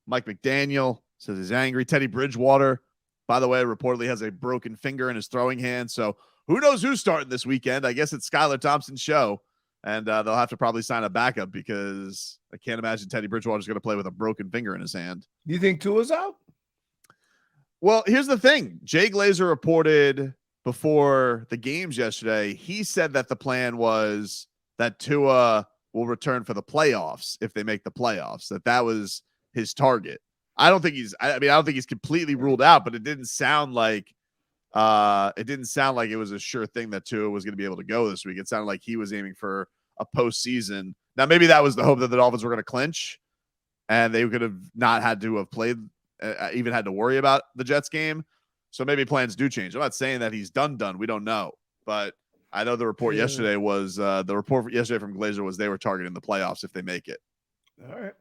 Mike McDaniel says he's angry. Teddy Bridgewater, by the way, reportedly has a broken finger in his throwing hand. So who knows who's starting this weekend? I guess it's Skylar Thompson's show. And they'll have to probably sign a backup because I can't imagine Teddy Bridgewater's going to play with a broken finger in his hand. Do you think Tua's out? Well, here's the thing. Jay Glazer reported before the games yesterday. He said that the plan was that Tua will return for the playoffs if they make the playoffs. That was his target. I don't think he's completely ruled out, but it didn't sound like it was a sure thing that Tua was going to be able to go this week. It sounded like he was aiming for a postseason. Now, maybe that was the hope that the Dolphins were going to clinch and they could have not had to have played, even had to worry about the Jets game. So maybe plans do change. I'm not saying that he's done. We don't know, but I know the report yesterday was from Glazer was they were targeting the playoffs if they make it. All right.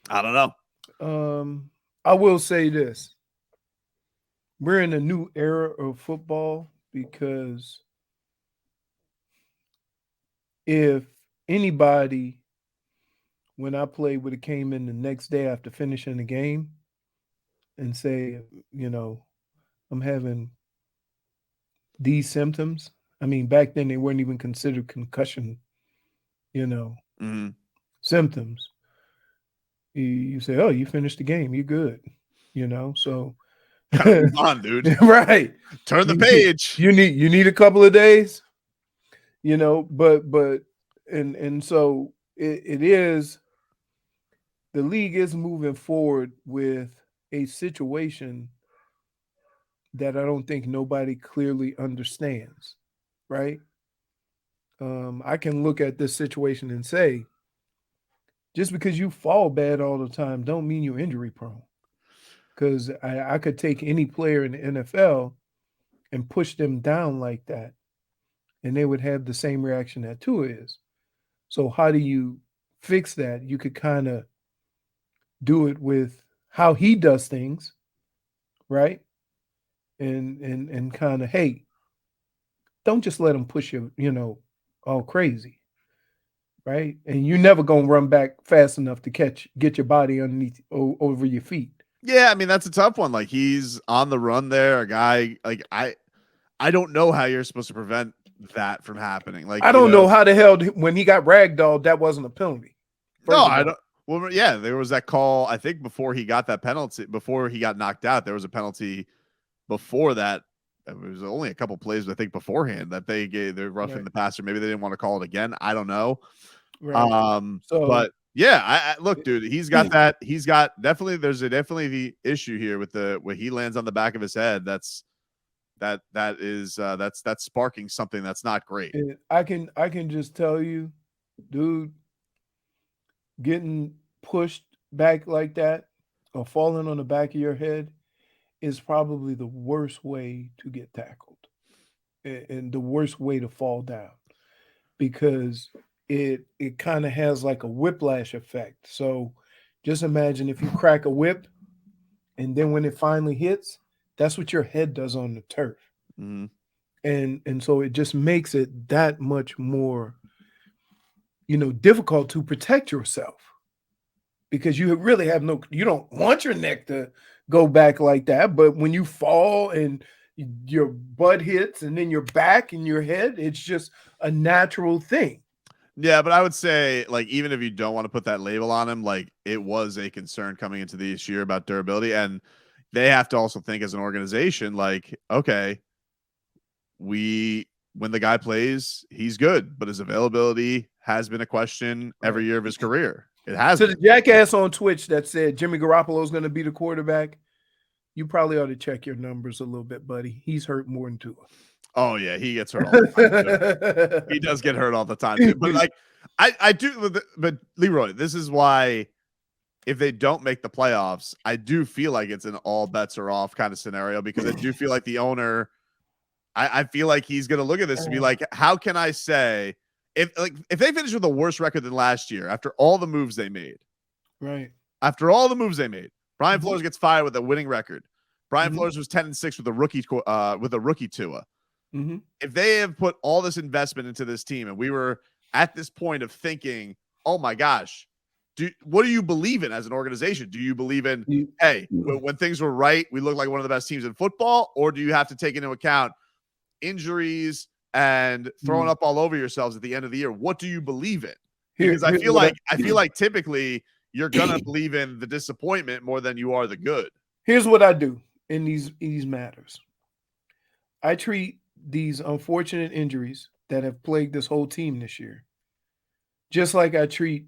I don't know. I will say this. We're in a new era of football because if anybody, when I played, would have came in the next day after finishing the game and say, I'm having these symptoms. I mean, back then they weren't even considered concussion, symptoms. You say, oh, you finished the game. You're good. So move on, dude. Right. Turn the page. You need a couple of days, but so it is, the league is moving forward with a situation that I don't think nobody clearly understands, right? I can look at this situation and say, just because you fall bad all the time don't mean you're injury prone. Because I could take any player in the NFL and push them down like that, and they would have the same reaction that Tua is. So how do you fix that? You could kind of do it with how he does things, right? And kind of, hey, don't just let him push you, all crazy, right? And you're never gonna run back fast enough to get your body underneath over your feet. Yeah, I mean, that's a tough one. Like, he's on the run there. A guy, like, I don't know how you're supposed to prevent that from happening. Like, I don't know how the hell, when he got ragdolled, that wasn't a penalty. No, I don't. Well, yeah, there was that call, I think, before he got that penalty, before he got knocked out. There was a penalty before that. It was only a couple plays, I think, beforehand that they're roughing the passer. Maybe they didn't want to call it again. I don't know. Right. But yeah, I look, dude, he's got that. He's got there's definitely the issue here with when he lands on the back of his head. That's sparking something that's not great. I can just tell you, dude, getting pushed back like that or falling on the back of your head is probably the worst way to get tackled and the worst way to fall down, because it kind of has like a whiplash effect. So just imagine if you crack a whip and then when it finally hits, that's what your head does on the turf. Mm-hmm. And so it just makes it that much more, difficult to protect yourself, because you really have you don't want your neck to go back like that. But when you fall and your butt hits and then your back and your head, it's just a natural thing. Yeah, but I would say, like, even if you don't want to put that label on him, like, it was a concern coming into this year about durability. And they have to also think as an organization, like, okay, when the guy plays, he's good, but his availability has been a question every year of his career. It has. So the jackass on Twitch that said Jimmy Garoppolo is going to be the quarterback, you probably ought to check your numbers a little bit, buddy. He's hurt more than Tua. Oh yeah, he gets hurt all the time. He does get hurt all the time too. But like, I do. But Leroy, this is why if they don't make the playoffs, I do feel like it's an all bets are off kind of scenario, because I do feel like the owner, I feel like he's going to look at this and be like, how can I say if they finish with a worse record than last year after all the moves they made, right? After all the moves they made, Brian Flores gets fired with a winning record. Brian Flores was 10-6 with a rookie Tua. Mm-hmm. If they have put all this investment into this team, and we were at this point of thinking, oh my gosh, what do you believe in as an organization? Do you believe in, hey, when things were right, we look like one of the best teams in football, or do you have to take into account injuries and throwing up all over yourselves at the end of the year? What do you believe in? Because I feel like typically you're gonna believe in the disappointment more than you are the good. Here's what I do in these matters. I treat these unfortunate injuries that have plagued this whole team this year just like I treat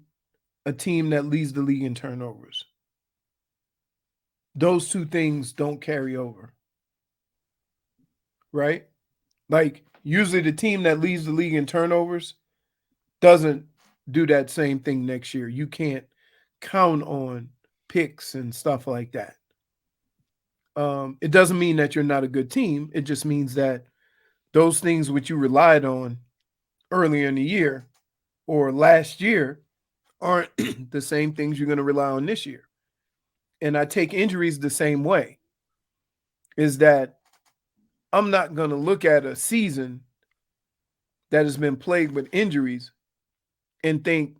a team that leads the league in turnovers. Those two things don't carry over. Right? Like, usually the team that leads the league in turnovers doesn't do that same thing next year. You can't count on picks and stuff like that. It doesn't mean that you're not a good team. It just means that those things which you relied on earlier in the year or last year aren't the same things you're going to rely on this year. And I take injuries the same way, is that I'm not going to look at a season that has been plagued with injuries and think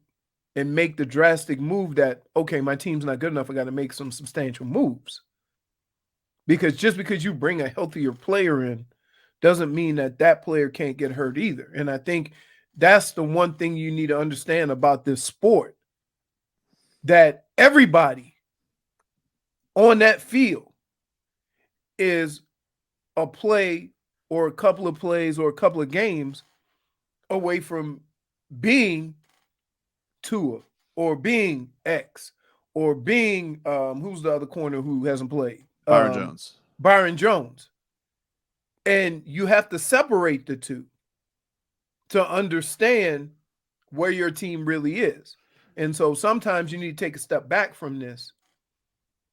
and make the drastic move that, okay, my team's not good enough, I got to make some substantial moves. Because just because you bring a healthier player in doesn't mean that that player can't get hurt either. And I think that's the one thing you need to understand about this sport, that everybody on that field is a play or a couple of plays or a couple of games away from being Tua or being X or being who's the other corner who hasn't played? Byron Jones. And you have to separate the two to understand where your team really is. And so sometimes you need to take a step back from this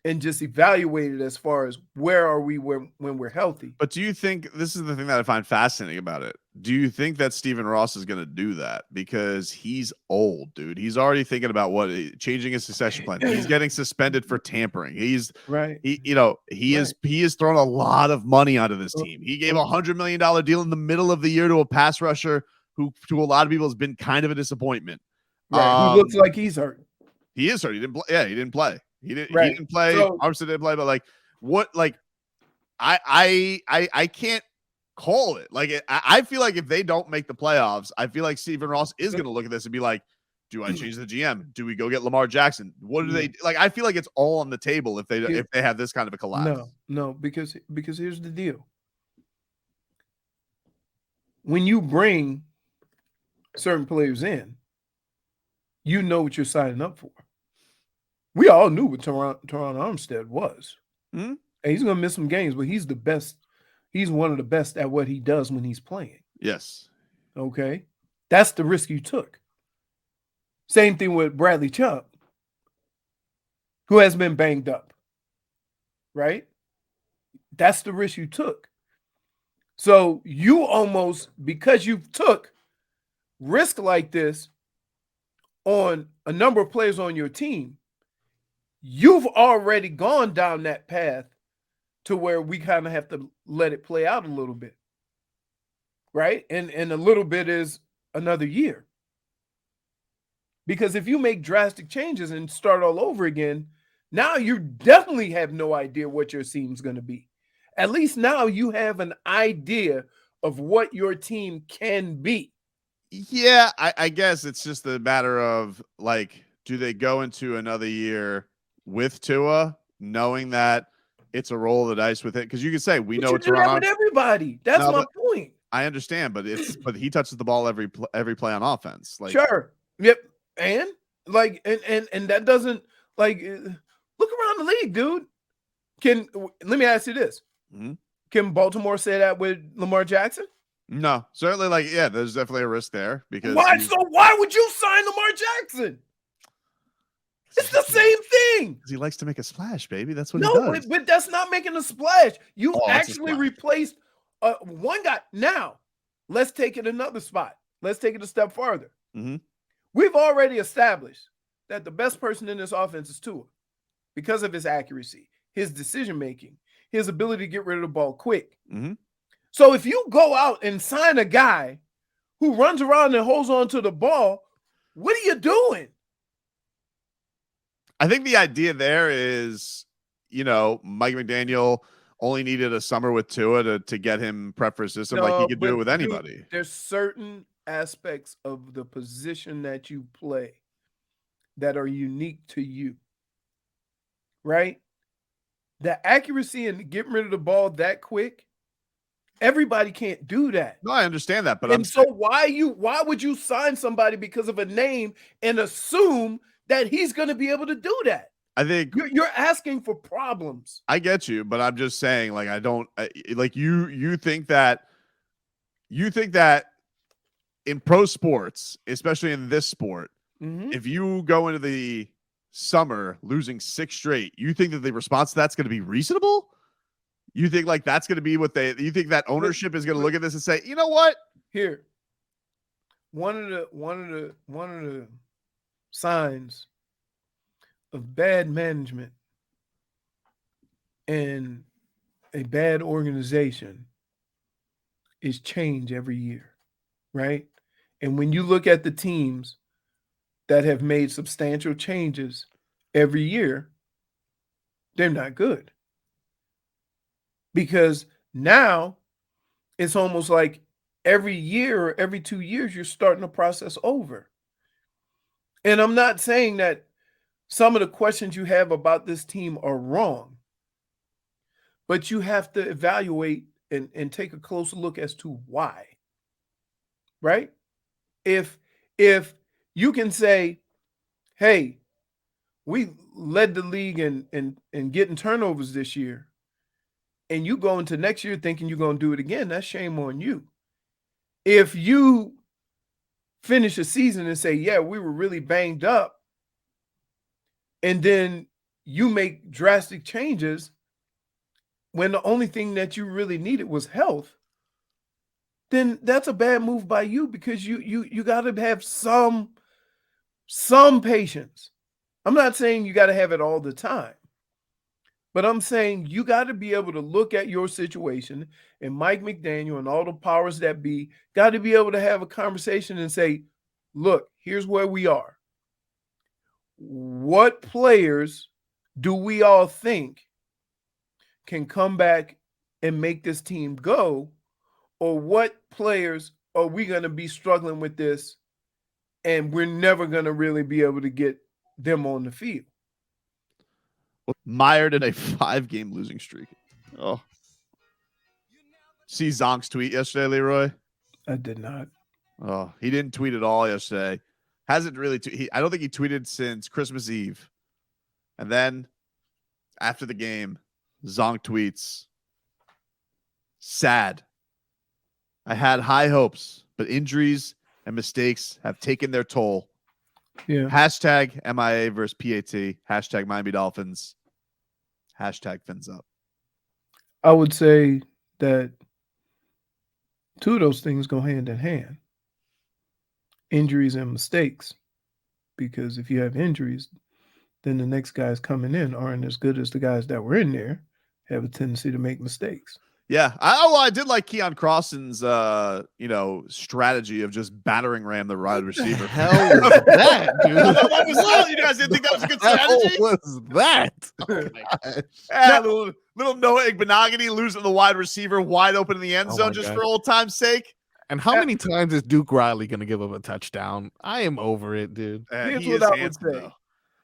and just evaluate it as far as where are we when we're healthy. But do you think, this is the thing that I find fascinating about it, do you think that Stephen Ross is going to do that? Because he's old, dude. He's already thinking about changing his succession plan. He's getting suspended for tampering. He's right. He is throwing a lot of money onto this team. He gave $100 million deal in the middle of the year to a pass rusher who to a lot of people has been kind of a disappointment. Right. He looks like he's hurt. He is hurt. He didn't play. Yeah, he didn't play. He didn't play. Armstead didn't play. But like, what? Like, I can't call it. Like, I feel like if they don't make the playoffs, I feel like Stephen Ross is going to look at this and be like, do I change the GM? Do we go get Lamar Jackson? What do they like? I feel like it's all on the table if they have this kind of a collapse. No, because here's the deal. When you bring certain players in, you know what you're signing up for. We all knew what Teron Armstead was. Mm-hmm. And he's going to miss some games, but he's the best. He's one of the best at what he does when he's playing. Yes. Okay. That's the risk you took. Same thing with Bradley Chubb, who has been banged up. Right? That's the risk you took. So you almost, because you took risk like this on a number of players on your team, you've already gone down that path to where we kind of have to let it play out a little bit. Right? And a little bit is another year. Because if you make drastic changes and start all over again, now you definitely have no idea what your team's going to be. At least now you have an idea of what your team can be. Yeah, I guess it's just a matter of, like, do they go into another year with Tua, knowing that it's a roll of the dice with it? Because you can say we know it's wrong with everybody. That's my point. I understand, but he touches the ball every play on offense. Like, sure, yep, and like and that doesn't, like, look around the league, dude. Let me ask you this: Can Baltimore say that with Lamar Jackson? No, certainly. Like, yeah, there's definitely a risk there because why? So why would you sign Lamar Jackson? It's the same thing. Because he likes to make a splash, baby. That's what he does. But that's not making a splash. You actually replaced one guy. Now, let's take it another spot. Let's take it a step farther. Mm-hmm. We've already established that the best person in this offense is Tua because of his accuracy, his decision-making, his ability to get rid of the ball quick. Mm-hmm. So if you go out and sign a guy who runs around and holds on to the ball, what are you doing? I think the idea there is, Mike McDaniel only needed a summer with Tua to get him prep for a system. Like he No, could do but it with dude, anybody. there's certain aspects of the position that you play that are unique to you, right? The accuracy and getting rid of the ball that quick, everybody can't do that. No, I understand that, but And so why would you sign somebody because of a name and assume that he's going to be able to do that? I think You're asking for problems. I get you, but I'm just saying, like, I don't like you think that in pro sports, especially in this sport, if you go into the summer losing 6 straight, you think that the response to that's going to be reasonable? You think like that's going to be what you think that ownership is going to look at this and say, you know what? Here, one of the signs of bad management and a bad organization is change every year, right? And when you look at the teams that have made substantial changes every year, they're not good. Because now it's almost like every year or every 2 years, you're starting a process over. And I'm not saying that some of the questions you have about this team are wrong, but you have to evaluate and take a closer look as to why. Right? If you can say, hey, we led the league in getting turnovers this year, and you go into next year thinking you're going to do it again, that's shame on you. If you finish a season and say, yeah, we were really banged up, and then you make drastic changes when the only thing that you really needed was health, then that's a bad move by you, because you got to have some patience. I'm not saying you got to have it all the time, but I'm saying you got to be able to look at your situation, and Mike McDaniel and all the powers that be got to be able to have a conversation and say, look, here's where we are. What players do we all think can come back and make this team go? Or what players are we going to be struggling with this and we're never going to really be able to get them on the field? Mired in a 5-game losing streak. Oh. See Zonk's tweet yesterday, Leroy? I did not. Oh, he didn't tweet at all yesterday. Hasn't really. I don't think he tweeted since Christmas Eve. And then after the game, Zonk tweets, sad. I had high hopes, but injuries and mistakes have taken their toll. Yeah. Hashtag MIA versus PAT. Hashtag Miami Dolphins. Hashtag fins up. I would say that two of those things go hand in hand. Injuries and mistakes. Because if you have injuries, then the next guys coming in aren't as good as the guys that were in there, have a tendency to make mistakes. Yeah, I did like Keon Crosson's, strategy of just battering ram the wide receiver. What the hell was that, dude? You guys didn't think that was a good strategy? What was that? Oh my gosh. Yeah, little Noah Igbenogany losing the wide receiver wide open in the end zone just for old time's sake. And how many times is Duke Riley going to give up a touchdown? I am over it, dude. Here's what I would say. Though.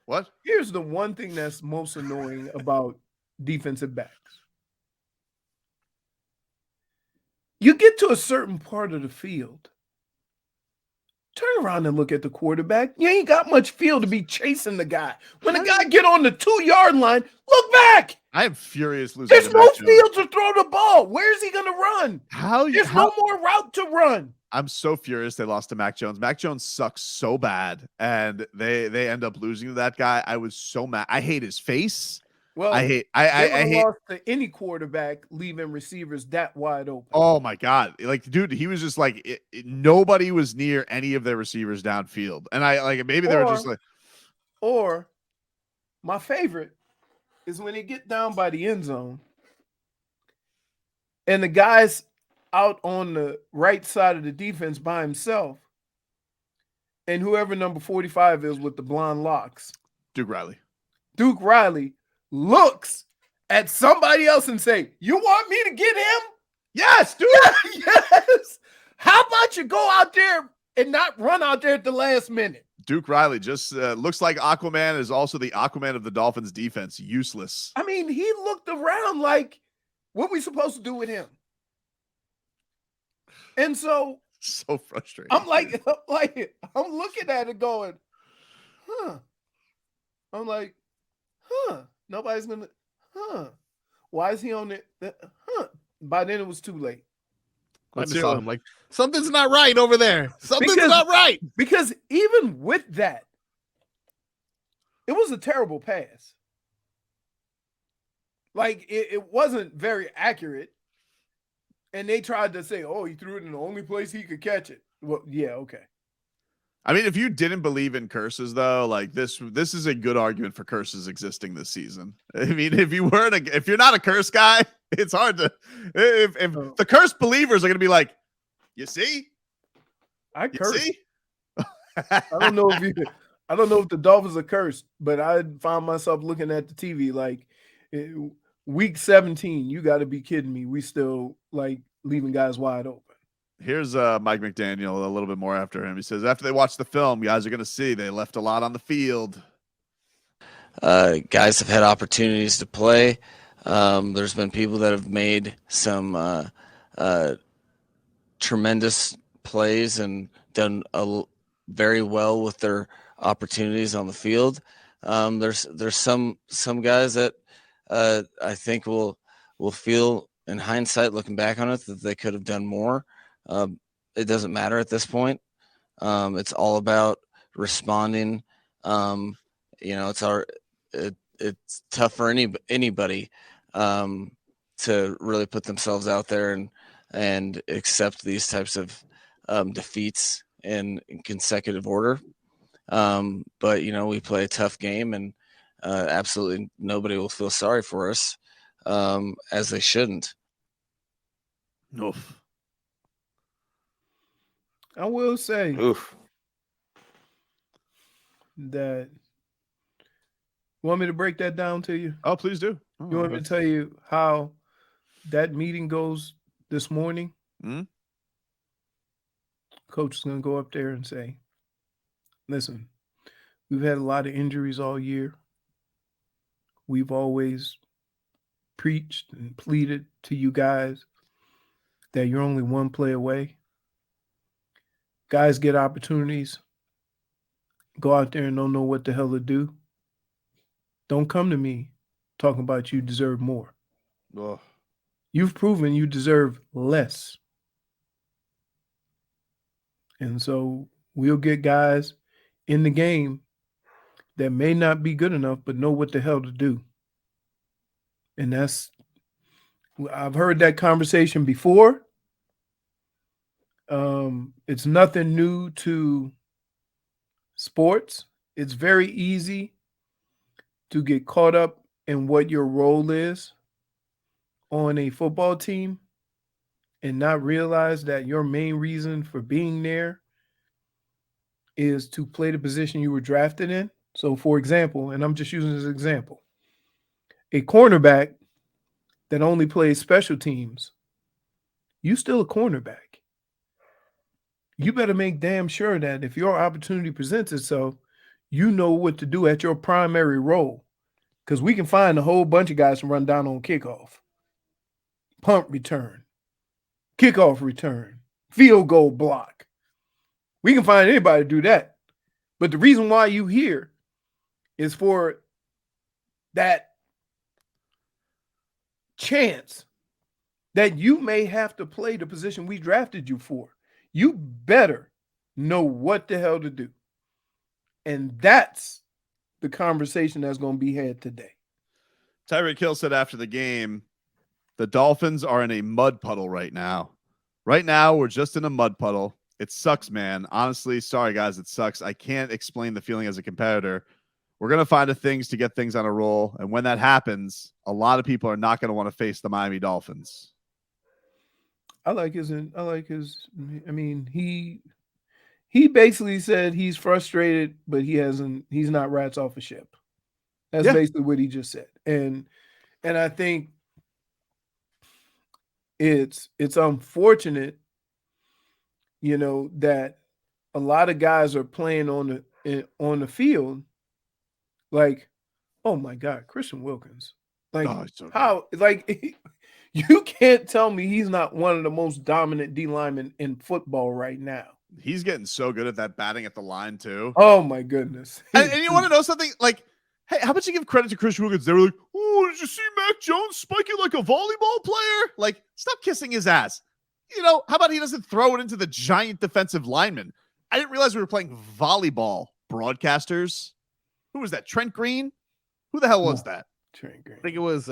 What? Here's the one thing that's most annoying about defensive backs. You get to a certain part of the field, turn around and look at the quarterback. You ain't got much field to be chasing the guy. When the guy get on the 2-yard line, look back. I am furious losing. There's no field to throw the ball. Where's he going to run? There's no more route to run. I'm so furious they lost to Mac Jones. Mac Jones sucks so bad, and they end up losing to that guy. I was so mad. I hate his face. Well, I hate lost to any quarterback leaving receivers that wide open. Oh my god! Like, dude, he was just like nobody was near any of their receivers downfield, and maybe they were just like. Or my favorite is when they get down by the end zone, and the guy's out on the right side of the defense by himself, and whoever number 45 is with the blonde locks, Duke Riley. Duke Riley looks at somebody else and say, "You want me to get him?" Yes, dude. Yes. How about you go out there and not run out there at the last minute? Duke Riley just looks like Aquaman is also the Aquaman of the Dolphins defense. Useless. I mean, he looked around like, what we supposed to do with him? And so frustrating. I'm looking at it going, I'm like, nobody's gonna, why is he on it? By then it was too late. I just saw him like, something's not right over there. Something's not right. Because even with that, it was a terrible pass. Like, it wasn't very accurate. And they tried to say, oh, he threw it in the only place he could catch it. Well, yeah, okay. I mean, if you didn't believe in curses, though, like this is a good argument for curses existing this season. I mean, if you're not a curse guy, it's hard to. If the curse believers are going to be like, you see, I curse. I don't know if the Dolphins are cursed, but I found myself looking at the TV like, week 17. You got to be kidding me. We still like leaving guys wide open. Here's Mike McDaniel a little bit more after him. He says, after they watch the film, guys are going to see they left a lot on the field. Guys have had opportunities to play. There's been people that have made some tremendous plays and done very well with their opportunities on the field. There's some guys that I think will feel in hindsight, looking back on it, that they could have done more. It doesn't matter at this point. It's all about responding. It's tough for anybody to really put themselves out there and accept these types of defeats in consecutive order. But we play a tough game, and absolutely nobody will feel sorry for us, as they shouldn't. Oof. I will say Oof. that. Want me to break that down to you? Oh, please do. You want me to tell you how that meeting goes this morning? Mm-hmm. Coach is going to go up there and say, listen, we've had a lot of injuries all year. We've always preached and pleaded to you guys that you're only one play away. Guys get opportunities, go out there and don't know what the hell to do. Don't come to me talking about you deserve more. Oh. You've proven you deserve less. And so we'll get guys in the game that may not be good enough, but know what the hell to do. And I've heard that conversation before. It's nothing new to sports. It's very easy to get caught up in what your role is on a football team and not realize that your main reason for being there is to play the position you were drafted in. So, for example, and I'm just using this example, a cornerback that only plays special teams, you still a cornerback. You better make damn sure that if your opportunity presents itself, you know what to do at your primary role. Because we can find a whole bunch of guys to run down on kickoff, punt return, kickoff return, field goal block. We can find anybody to do that. But the reason why you here is for that chance that you may have to play the position we drafted you for. You better know what the hell to do. And that's the conversation that's going to be had today. Tyreek Hill said after the game, the Dolphins are in a mud puddle right now. Right now, we're just in a mud puddle. It sucks, man. Honestly, sorry, guys, it sucks. I can't explain the feeling as a competitor. We're going to find things to get things on a roll. And when that happens, a lot of people are not going to want to face the Miami Dolphins. I mean, he basically said he's frustrated, but he's not rats off a ship. That's Yeah. basically what he just said. And I think it's unfortunate, that a lot of guys are playing on the field like, oh my God, Christian Wilkins. Like Oh, it's so good. how you can't tell me he's not one of the most dominant D linemen in football right now. He's getting so good at that batting at the line too. Oh my goodness. And you want to know something? Like, hey, how about you give credit to Christian Wilkins? They were like, oh, did you see Mac Jones spiking like a volleyball player? Like, stop kissing his ass. How about he doesn't throw it into the giant defensive lineman? I didn't realize we were playing volleyball. Broadcasters. Who was that? Trent Green? Who the hell was that? Trent Green. I think it was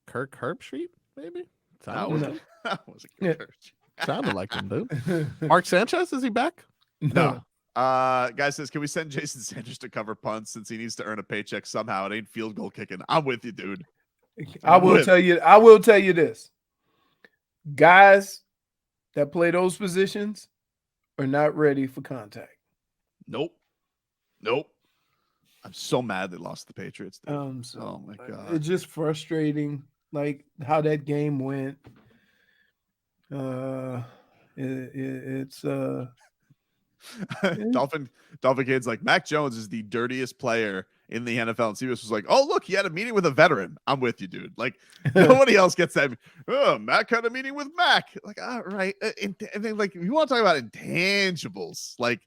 Kirk Herbstreit, maybe. No. That wasn't Yeah. good. Sounded like him, dude. Mark Sanchez, is he back? No. Guy says, can we send Jason Sanders to cover punts since he needs to earn a paycheck somehow? It ain't field goal kicking. I'm with you, dude. I will tell you this. Guys that play those positions are not ready for contact. Nope. I'm so mad they lost the Patriots. Dude. So Oh my God. it's just frustrating, like how that game went. It's Dolphin Kid's like, Mac Jones is the dirtiest player in the NFL. And CBS was like, oh, look, he had a meeting with a veteran. I'm with you, dude. Like, nobody else gets that. Oh, Mac had a meeting with Mac. Like, all right. And then, like, if you want to talk about intangibles, like,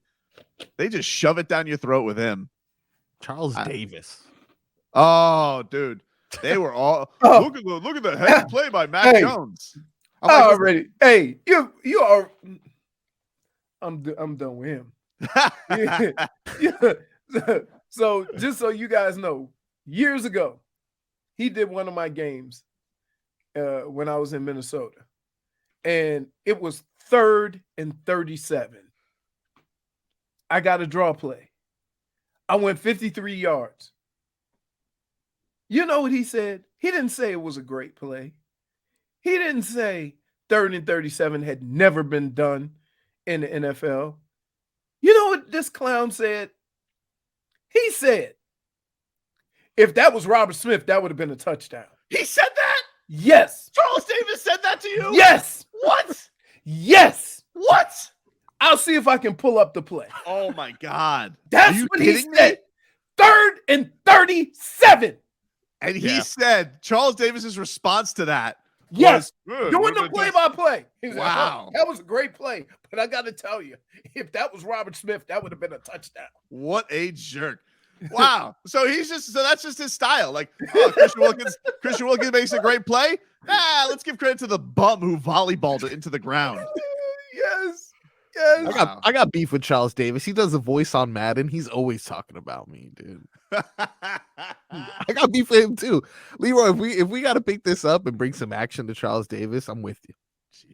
they just shove it down your throat with him. Charles Davis. Oh, dude. They were all look at the heavy play by Mac Jones. already. Hey, you are. I'm done with him. Yeah. So just so you guys know, years ago, he did one of my games when I was in Minnesota, and it was 3rd and 37. I got a draw play. I went 53 yards. You know what he said? He didn't say it was a great play. He didn't say 3rd and 37 had never been done in the NFL. You know what this clown said? He said, if that was Robert Smith, that would have been a touchdown. He said that? Yes. Charles Davis said that to you? Yes. What? Yes. What? I'll see if I can pull up the play. Oh my God. That's what he said. 3rd and 37. And he said Charles Davis's response to that. Yes. Was, doing the play-by-play. Wow. Like, that was a great play. But I got to tell you, if that was Robert Smith, that would have been a touchdown. What a jerk. Wow. So that's just his style. Like, Christian Wilkins makes a great play. Let's give credit to the bum who volleyballed it into the ground. Yes. I got beef with Charles Davis. He does a voice on Madden. He's always talking about me, dude. I got beef with him too. Leroy, if we got to pick this up and bring some action to Charles Davis, I'm with you.